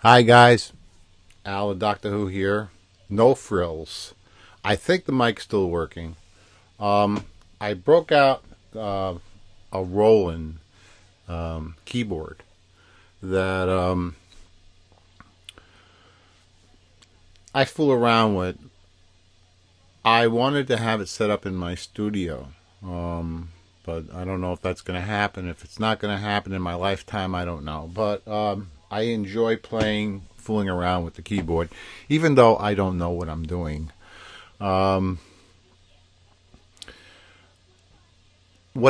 Hi guys, Al the Doctor Who here. No frills. I think the mic's still working. I broke out a Roland keyboard that I fool around with. I wanted to have it set up in my studio, but I don't know if that's going to happen. If it's not going to happen in my lifetime, I don't know. But I enjoy fooling around with the keyboard, even though I don't know what I'm doing. What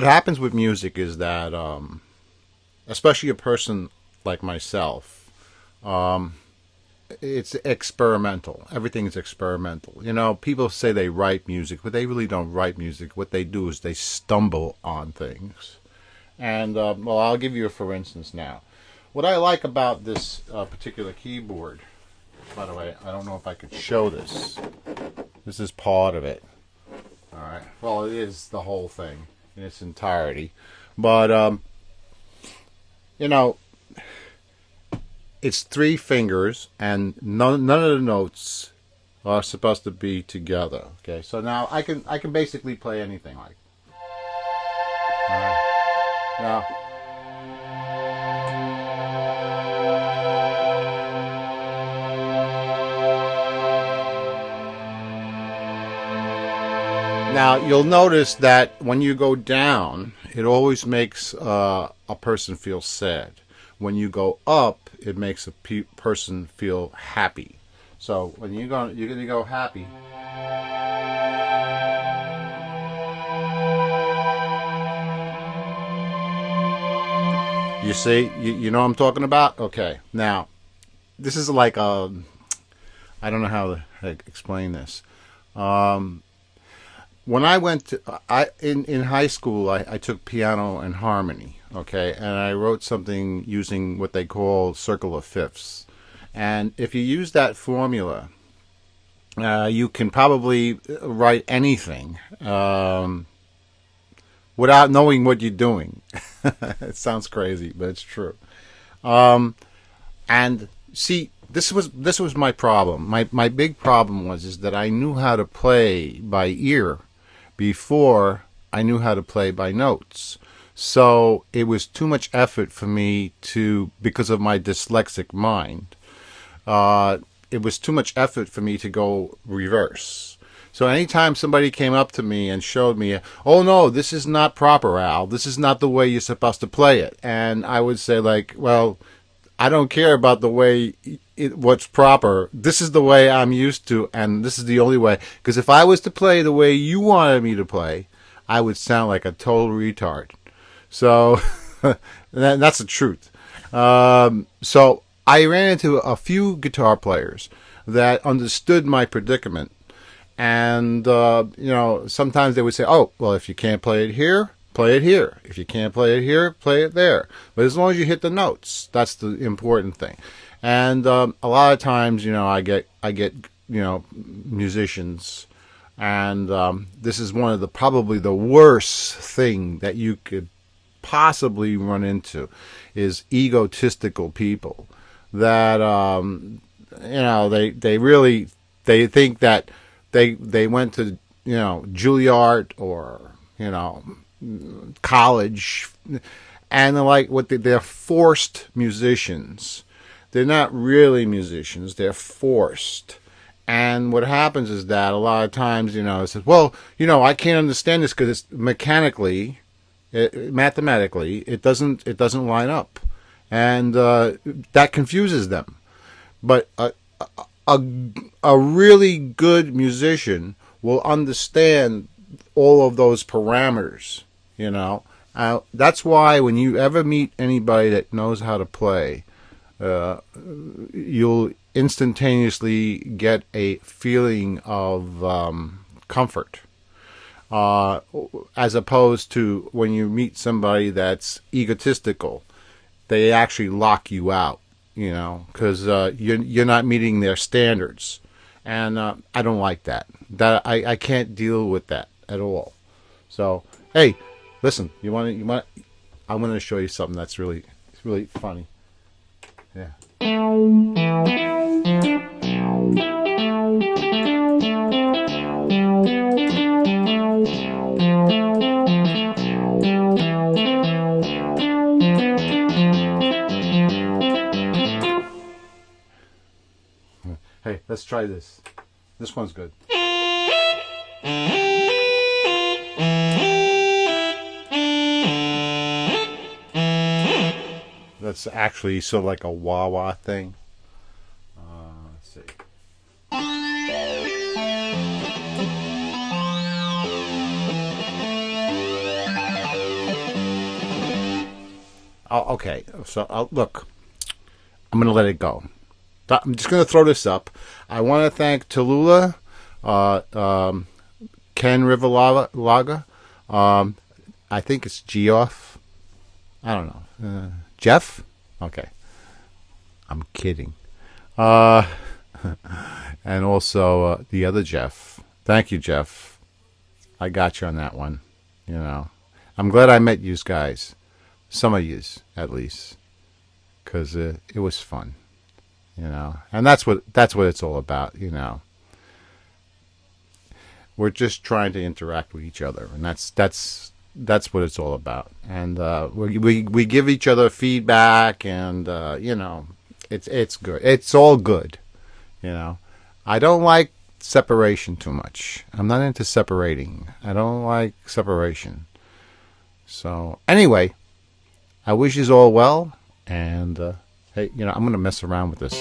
happens with music is that, especially a person like myself, it's experimental. Everything is experimental. You know, people say they write music, but they really don't write music. What they do is they stumble on things. And, well, I'll give you a for instance now. What I like about this particular keyboard, by the way, I don't know if I could show this. This is part of it. All right. Well, it is the whole thing in its entirety. But, you know, it's three fingers, and none of the notes are supposed to be together. Okay, so now I can basically play anything like. All right. Now. Now, you'll notice that when you go down, it always makes a person feel sad. When you go up, it makes a person feel happy. So when you're going to go happy. You see, you know what I'm talking about? Okay. Now, this is like I don't know how to explain this. When I went to, in high school, I took piano and harmony, okay, and I wrote something using what they call circle of fifths. And if you use that formula, you can probably write anything without knowing what you're doing. It sounds crazy, but it's true. And see, this was my problem. My big problem is that I knew how to play by ear before I knew how to play by notes. So it was too much effort for me because of my dyslexic mind, it was too much effort for me to go reverse. So anytime somebody came up to me and showed me, oh no, this is not proper, Al, this is not the way you're supposed to play it. And I would say like, well, I don't care about the way what's proper. This is the way I'm used to, and this is the only way. Because if I was to play the way you wanted me to play, I would sound like a total retard. So that's the truth. So I ran into a few guitar players that understood my predicament, and you know, sometimes they would say, "Oh, well, if you can't play it here, play it here. If you can't play it here, play it there. But as long as you hit the notes, that's the important thing." And a lot of times, you know, I get you know, musicians, and this is one of probably the worst thing that you could possibly run into is egotistical people that you know, they think that they went to, you know, Juilliard or, you know, college, and they're like they're forced musicians. They're not really musicians, they're forced. And what happens is that a lot of times, you know, it says, well, you know, I can't understand this because it's mathematically it doesn't line up, and that confuses them. But a really good musician will understand all of those parameters, you know. That's why when you ever meet anybody that knows how to play, you'll instantaneously get a feeling of comfort, as opposed to when you meet somebody that's egotistical. They actually lock you out, you know, because you're not meeting their standards, and I don't like that. I can't deal with that at all. So hey, listen, you want I'm going to show you something that's really funny. Yeah. Hey, let's try this. This one's good. That's actually sort of like a wah-wah thing. Let's see. Oh, okay, so look, I'm going to let it go. I'm just going to throw this up. I want to thank Tallulah, Ken Rivalaga, I think it's Geoff. I don't know. Jeff? Okay. I'm kidding. And also the other Jeff. Thank you, Jeff. I got you on that one. You know, I'm glad I met you guys. Some of yous, at least. Because it was fun. You know, and that's what it's all about. You know, we're just trying to interact with each other, and that's what it's all about. And we give each other feedback, and you know, it's good. It's all good. You know, I don't like separation too much. I'm not into separating. I don't like separation. So anyway, I wish you all well, and. Hey, you know, I'm going to mess around with this.